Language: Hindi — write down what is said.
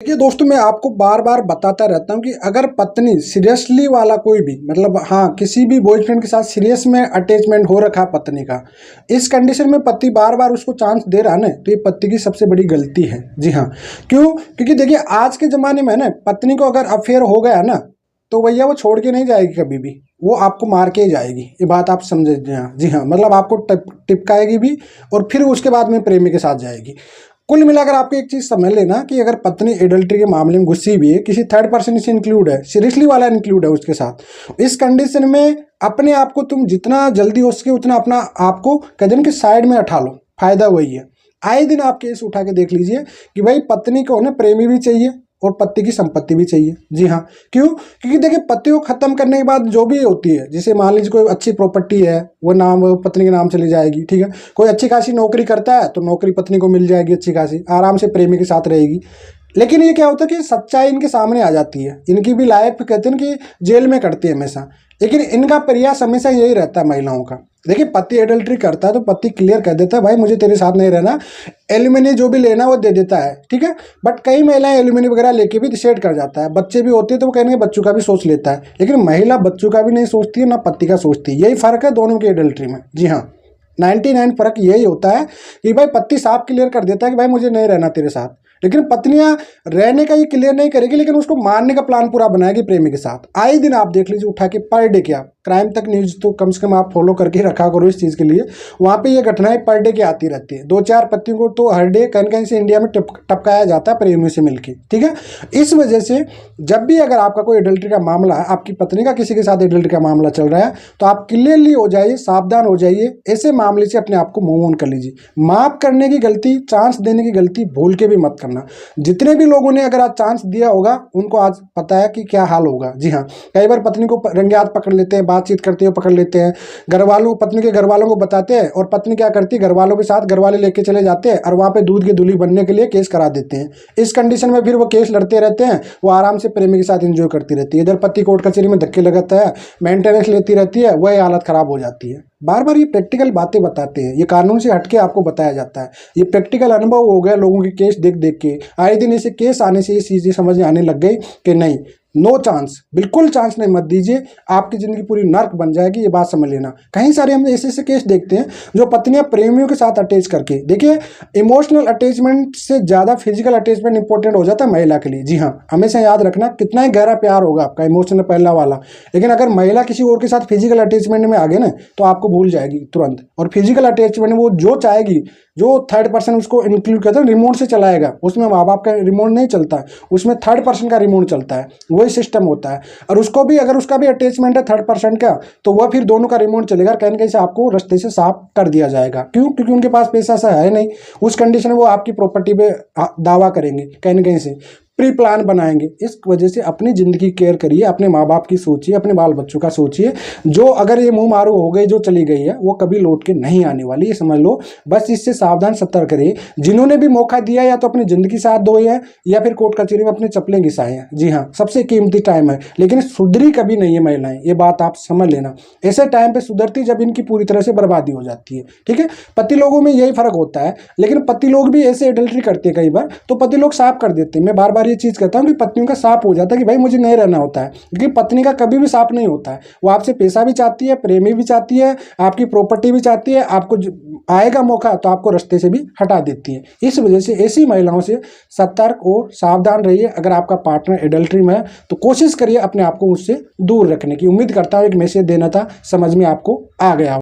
देखिए दोस्तों, मैं आपको बार बार बताता रहता हूँ कि अगर पत्नी सीरियसली वाला कोई भी, मतलब हाँ, किसी भी बॉयफ्रेंड के साथ सीरियस में अटैचमेंट हो रखा पत्नी का, इस कंडीशन में पति बार बार उसको चांस दे रहा है ना, तो ये पति की सबसे बड़ी गलती है। जी हाँ, क्यों? क्योंकि देखिए आज के ज़माने में ना, पत्नी को अगर अफेयर हो गया ना, तो भैया वो छोड़ के नहीं जाएगी कभी भी, वो आपको मार के ही जाएगी। ये बात आप समझे? जी हाँ, मतलब आपको टिपकाएगी भी और फिर उसके बाद में प्रेमी के साथ जाएगी। कुल मिलाकर आपको एक चीज समझ लेना कि अगर पत्नी एडल्ट्री के मामले में गुस्सी भी है, किसी थर्ड पर्सन से इंक्लूड है, सीरियसली वाला इंक्लूड है उसके साथ, इस कंडीशन में अपने आप को तुम जितना जल्दी हो सके उतना अपना आपको कहते हैं कि साइड में हटा लो। फायदा वही है। आए दिन आप केस उठा के देख लीजिए कि भाई पत्नी को ना प्रेमी भी चाहिए और पति की संपत्ति भी चाहिए। जी हाँ, क्यों? क्योंकि देखिए पति को खत्म करने के बाद जो भी होती है, जैसे मान लीजिए कोई अच्छी प्रॉपर्टी है वो पत्नी के नाम चली जाएगी, ठीक है। कोई अच्छी खासी नौकरी करता है तो नौकरी पत्नी को मिल जाएगी अच्छी खासी, आराम से प्रेमी के साथ रहेगी। लेकिन ये क्या होता है कि सच्चाई इनके सामने आ जाती है, इनकी भी लाइफ कहते हैं कि जेल में कटती है हमेशा। लेकिन इनका प्रयास हमेशा यही रहता है महिलाओं का। देखिए पति एडल्ट्री करता है तो पति क्लियर कर देता है, भाई मुझे तेरे साथ नहीं रहना, एलिमनी जो भी लेना वो दे देता है, ठीक है। बट कई महिलाएं एलिमनी वगैरह लेके भी डिसाइड कर जाता है, बच्चे भी होते हैं तो वो कहेंगे बच्चों का भी सोच लेता है। लेकिन महिला बच्चों का भी नहीं सोचती है, ना पति का सोचती है। यही फर्क है दोनों की एडल्ट्री में। जी हाँ, 99 फर्क यही होता है कि भाई पति साफ क्लियर कर देता है कि भाई मुझे नहीं रहना तेरे साथ, लेकिन पत्नियां रहने का ये क्लियर नहीं करेगी, लेकिन उसको मारने का प्लान पूरा बनाएगी प्रेमी के साथ। आए दिन आप देख लीजिए उठा के, पर डे क्या क्राइम तक न्यूज तो कम से कम आप फॉलो करके रखा करो इस चीज़ के लिए। वहाँ पे ये घटनाएं पर डे की आती रहती है। 2-4 पत्नियों को तो हर डे कहीं कहीं से इंडिया में टपकाया जाता है प्रेमियों से मिलके, ठीक है। इस वजह से जब भी अगर आपका कोई एडल्ट्री का मामला है, आपकी पत्नी का किसी के साथ एडल्ट्री का मामला चल रहा है, तो आप क्लियरली हो जाइए, सावधान हो जाइए। ऐसे मामले से अपने आप को मूव ऑन कर लीजिए। माफ करने की गलती, चांस देने की गलती भूल के भी मत करना। जितने भी लोगों ने अगर आज चांस दिया होगा उनको आज पता है कि क्या हाल होगा। जी हाँ, कई बार पत्नी को रंगे हाथ पकड़ लेते हैं, बातचीत करते हुए पकड़ लेते हैं, घर वालों पत्नी के घर वालों को बताते हैं, और पत्नी क्या करती है, घर वालों के साथ घर वाले लेके चले जाते हैं और वहाँ पे दूध की दूल्ही बनने के लिए केस करा देते हैं। इस कंडीशन में फिर वो केस लड़ते रहते हैं, वो आराम से प्रेमी के साथ एंजॉय करती रहती है। इधर पति कोर्ट कचहरी में धक्के लगाता है, मेंटेनेंस लेती रहती है, वही हालत खराब हो जाती है। बार बार ये प्रैक्टिकल बातें बताते हैं, ये कानून से हटके आपको बताया जाता है। ये प्रैक्टिकल अनुभव हो गया लोगों के केस देख देख के। आए दिन ऐसे केस आने से ये चीज़ें समझ में आने लग गई कि नहीं, नो चांस, बिल्कुल चांस नहीं मत दीजिए, आपकी ज़िंदगी पूरी नर्क बन जाएगी। ये बात समझ लेना। कहीं सारे हम ऐसे ऐसे केस देखते हैं जो पत्नियां प्रेमियों के साथ अटैच करके, देखिए इमोशनल अटैचमेंट से ज़्यादा फिजिकल अटैचमेंट इंपॉर्टेंट हो जाता है महिला के लिए। जी हाँ, हमेशा याद रखना, कितना ही गहरा प्यार होगा आपका इमोशनल पहला वाला, लेकिन अगर महिला किसी और के साथ फिजिकल अटैचमेंट में आ गए ना, तो आपको भूल जाएगी तुरंत। और फिजिकल अटैचमेंट वो जो चाहेगी, जो थर्ड पर्सन उसको इंक्लूड करता है, रिमोट से चलाएगा। उसमें माँ बाप का रिमोट नहीं चलता है, उसमें थर्ड पर्सन का रिमोट चलता है, वही सिस्टम होता है। और उसको भी अगर उसका भी अटैचमेंट है थर्ड पर्सन का, तो वह फिर दोनों का रिमोट चलेगा, कहीं ना कहीं से आपको रास्ते से साफ कर दिया जाएगा। क्यों? क्योंकि उनके पास पैसा सा है नहीं। उस कंडीशन में वो आपकी प्रॉपर्टी पे दावा करेंगे, कहीं ना कहीं से प्री प्लान बनाएंगे। इस वजह से अपनी ज़िंदगी केयर करिए, अपने माँ बाप की सोचिए, अपने बाल बच्चों का सोचिए। जो अगर ये मुँह मारू हो गई, जो चली गई है, वो कभी लौट के नहीं आने वाली, ये समझ लो। बस इससे सावधान सतर्क रहिए। जिन्होंने भी मौका दिया, या तो अपनी ज़िंदगी साथ धोए हैं या फिर कोर्ट कचहरी में अपने चप्पलें घिसाए हैं। जी हाँ, सबसे कीमती टाइम है, लेकिन सुधरी कभी नहीं है महिलाएं, ये बात आप समझ लेना। ऐसे टाइम पे सुधरती जब इनकी पूरी तरह से बर्बादी हो जाती है, ठीक है। पति लोगों में यही फर्क होता है, लेकिन पति लोग भी ऐसे एडल्ट्री करते हैं कई बार, तो पति लोग साफ कर देते हैं। मैं बार बार ये चीज़ कहता हूँ कि पत्नियों का साफ हो जाता है कि भाई मुझे नहीं रहना होता है, क्योंकि पत्नी का कभी भी साफ नहीं होता है। वो आपसे पैसा भी चाहती है, प्रेमी भी चाहती है, आपकी प्रॉपर्टी भी चाहती है, आपको आएगा मौका तो आपको रास्ते से भी हटा देती है। इस वजह से ऐसी महिलाओं से सतर्क और सावधान रहिए। अगर आपका पार्टनर एडल्ट्री में है तो कोशिश करिए अपने आप को उससे दूर रखने की। उम्मीद करता हूँ एक मैसेज देना था, समझ में आपको आ गया।